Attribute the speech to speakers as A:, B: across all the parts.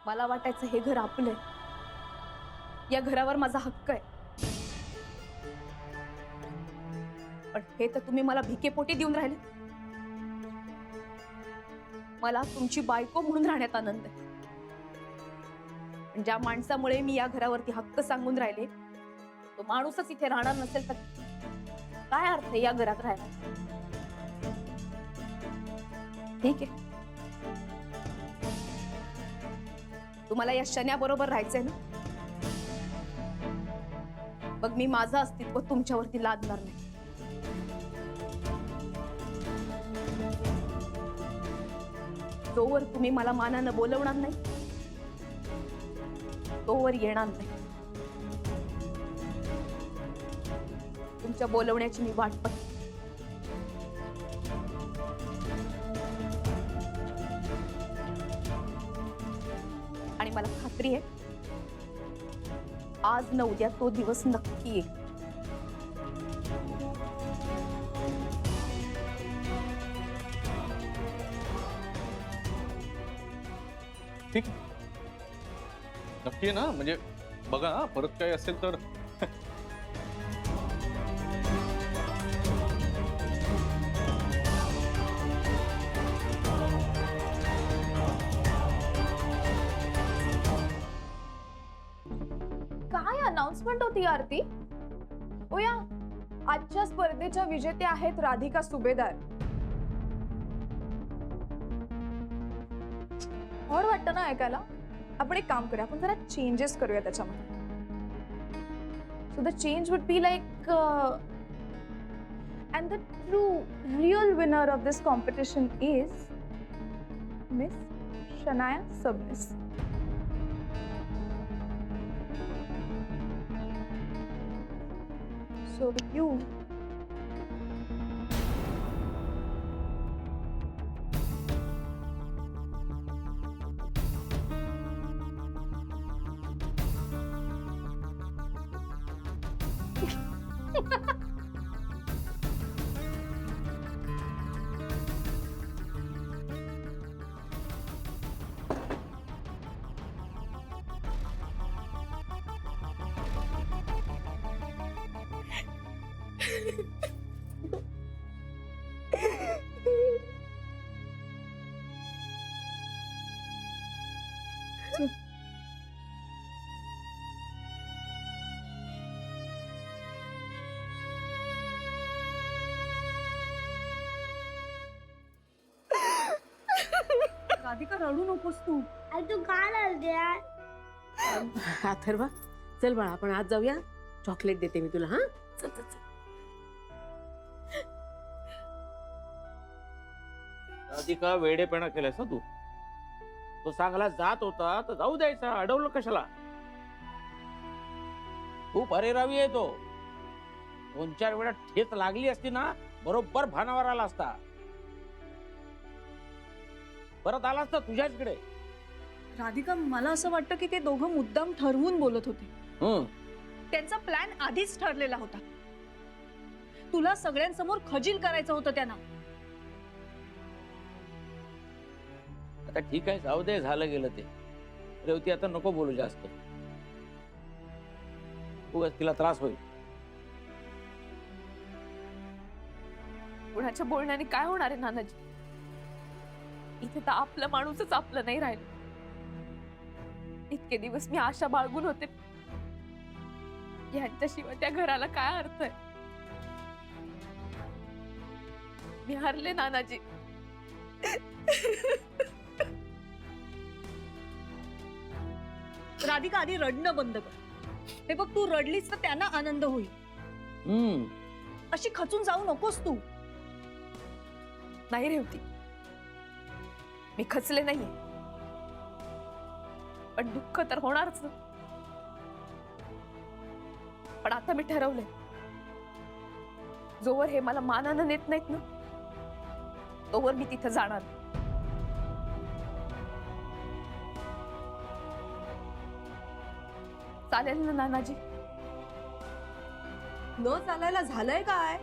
A: मला वाटायचं हे घर आपलंय, या घरावर माझा हक्क आहे, पण हे तर तुम्ही मला भिकेपोटी देऊन राहिले। मला तुमची बायको म्हणून राहण्यात आनंद आहे, पण ज्या माणसामुळे मी या घरावरती हक्क सांगून राहिले तो माणूसच इथे राहणार नसेल तर काय अर्थ आहे या घरात राहायला? ठीक आहे, तुम्हाला या शन्याबरोबर राहायचंय ना, मग मी माझं अस्तित्व तुमच्यावरती लादणार नाही। तोवर तुम्ही मला मानानं बोलवणार नाही, तोवर येणार नाही। तुमच्या बोलवण्याची मी वाट बघते। आणि मला खात्री आहे आज न उद्या तो दिवस नक्की येईल।
B: ठीक आहे, नक्की आहे ना? म्हणजे बघा हा, परत काही असेल तर
A: काय अनाउन्समेंट होती आरती? ओ या आजच्या स्पर्धेच्या विजेत्या आहेत राधिका सुभेदार। और वाटतं ना ऐकायला? आपण एक काम करूया, आपण जरा चेंजेस करूया त्याच्यामध्ये। So the change would be like and the true real winner of this competition is Miss Shanaya Subnis. So you Radhika रडू नकोस तू।
C: आई तू का रडते?
D: अथर्वा चल बाळा आपण आज जाऊया, चॉकलेट देते मी तुला। हा चल चल चल।
E: राधिका वेडेपणा केलास ना तू। तो चांगला जात होता तर जाऊ द्यायचा, अडवलं कशाला? खूप अरेरावी आहे तो। 2-4 वेळा ठेच लागली असती ना बरोबर भानावर आला असता, परत आला असता तुझ्याचकडे।
A: राधिका मला असं वाटतं की ते दोघं मुद्दाम ठरवून बोलत होते। त्यांचा प्लॅन आधीच ठरलेला होता, तुला सगळ्यांसमोर खजील करायचं होतं त्यांना।
E: आता ठीक आहे, जाऊ दे, झालं गेलं ते। रेवती आता नको बोलू जास्त, उगाच तिला त्रास होईल।
A: कुणाच्या बोलण्याने काय होणार आहे नानाजी? इथे तर आपलं माणूसच आपलं नाही राहिलं। इतके दिवस मी आशा बाळगून होते, यांच्याशिवाय त्या घराला काय अर्थ आहे? मी हरले नानाजी। राधिका आधी रडणं बंद कर। हे बघ, तू रडलीस तर त्यांना आनंद होईल। अशी खचून जाऊ नकोस तू। नाही रेवती, मी खचले नाहीये, पण दुःख तर होणारच। पण आता मी ठरवलंय, जोवर हे मला मानानं नेत नाहीत ना तोवर मी तिथे जाणार। चालेल ना नानाजी?
D: न चालायला झालंय काय?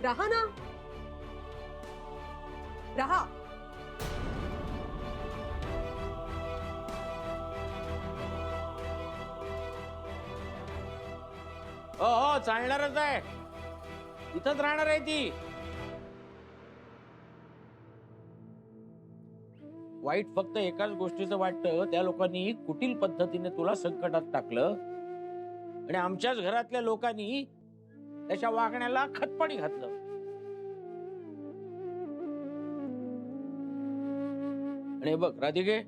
D: राहा ना, राहा।
E: हो चालणारच आहे, इथंच राहणार आहे ती. वाईट फक्त एकाच गोष्टीचं वाटतं, त्या लोकांनी कुटील पद्धतीने तुला संकटात टाकलं आणि आमच्याच घरातल्या लोकांनी त्याच्या वागण्याला खतपाणी घातलं. आणि बघ राधिके,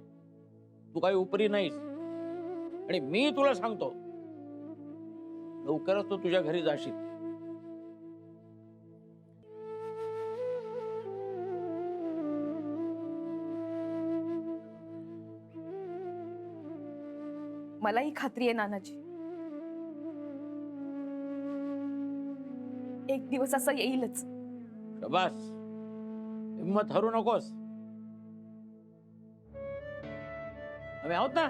E: तू काही उपरी नाहीस आणि मी तुला सांगतो, लवकरच तू तुझ्या घरी जाशील.
A: मला ही खात्री आहे नानाजी, एक दिवस असं येईलच.
E: शाबास, हिम्मत हरू नकोस. आम्ही आहोत ना.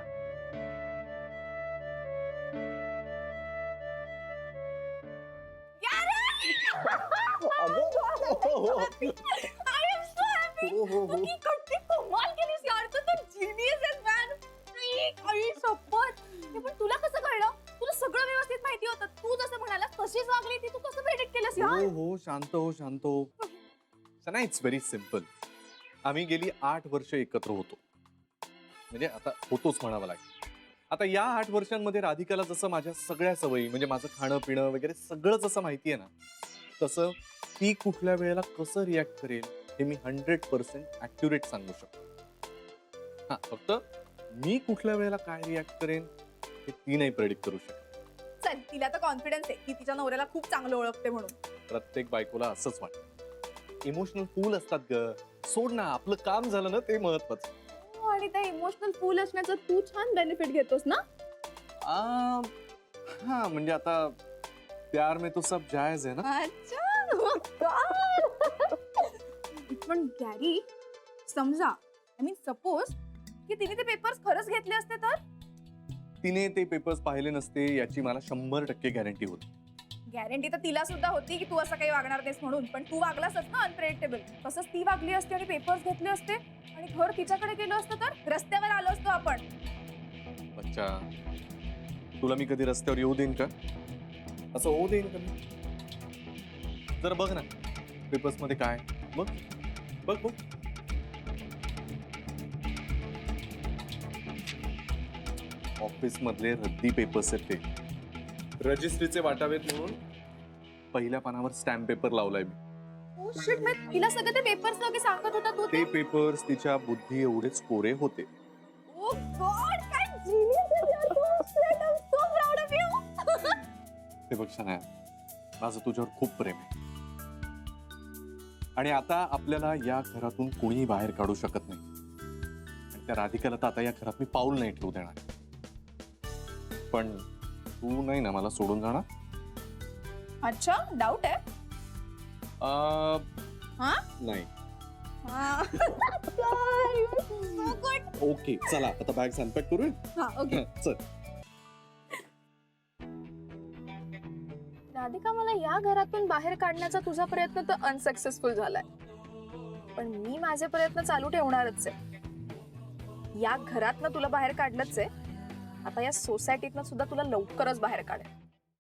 A: तुला कसं कळलं? तुला सगळं व्यवस्थित माहिती होतं. तू जसं म्हणालास तशीच वागली ती. तू कसं प्रेडिक्ट केलंस यार?
B: हो शांत हो शांत हो. सना, इट्स व्हेरी सिम्पल. आम्ही गेली 8 वर्ष एकत्र होतो, म्हणजे आता होतोच म्हणावं लागेल. आता या 8 वर्षांमध्ये राधिकाला जसं माझ्या सगळ्या सवयी, म्हणजे माझं खाणं पिणं वगैरे सगळं जसं माहिती आहे ना, तसं ती कुठल्या वेळेला कसं रिॲक्ट करेल हे मी 100% ॲक्युरेट सांगू शकतो. हा, फक्त मी कुठल्या वेळेला काय रिॲक्ट करेन हे ती नाही प्रेडिक्ट करू शकत.
A: चल, तिला तर कॉन्फिडन्स आहे की तिच्या नवऱ्याला खूप चांगलं ओळखते म्हणून.
B: प्रत्येक बायकोला असंच वाटतं. इमोशनल फूल असतात ग. सोड ना, आपलं काम झालं ना ते महत्वाचं.
A: आणि त्या इमोशनल फूल असण्याचं तू छान बेनिफिट घेतोस ना.
B: हा, म्हणजे आता प्यार में तो सब जायज है ना.
A: अच्छा. पण गॅरी, समजा, आय मीन सपोज की तिने ते पेपर्स खरंच घेतले असते तर?
B: तिने ते पेपर्स पाहिले नसते याची मला 100% गॅरंटी होती.
A: गॅरंटी तर तिला सुद्धा होती की तू असं काही वागणार नाहीस म्हणून, पण तू वागलासच ना अनप्रेडिक्टेबल. तसंच ती वागली असते आणि पेपर्स घेतले असते आणि घर तिच्याकडे गेलो असतं तर रस्त्यावर आलो असतो आपण.
B: अच्छा, तुला मी कधी रस्त्यावर येऊ देईन का? असं होऊ देईन का मी? जर बघ ना पेपर्स मध्ये काय, बघ बघ बघ. ऑफिस मधले रद्दी पेपर्स आहेत ते. रजिस्ट्रीचे वाटावेत म्हणून पहिल्या पानावर स्टॅम्प पेपर लावलाय मी.
A: ओ शिट, मी तिला सगळं ते पेपर्स वगैरे सांगत होता तू.
B: ते पेपर्स तिच्या बुद्धी एवढेच कोरे होते.
A: ओ गॉड, काय जीनियस आहे यार तू. Shit, I am so proud of you.
B: हे बघ शनाया, माझं तुझ्यावर खूप प्रेम आहे आणि आता आपल्याला या घरातून कोणीही बाहेर काढू शकत नाही. आणि त्या राधिकाला तर आता या घरात मी पाऊल नाही ठेवू देणार. पण तू नाही ना मला सोडून जाणार?
A: अच्छा, डाऊट आहे. हा?
B: नाही.
A: So good.
B: ओके, चला आता बॅग अनपॅक करूया.
A: हा, ओके.
B: चल.
A: राधिका, मला या घरातून बाहेर काढण्याचा तुझा प्रयत्न तर अनसक्सेसफुल झालाय, पण मी माझे प्रयत्न चालू ठेवणारच आहे. या घरातनं तुला बाहेर काढलंच आहे, आता या सोसायटीतनं सुद्धा तुला लवकरच बाहेर काढेल.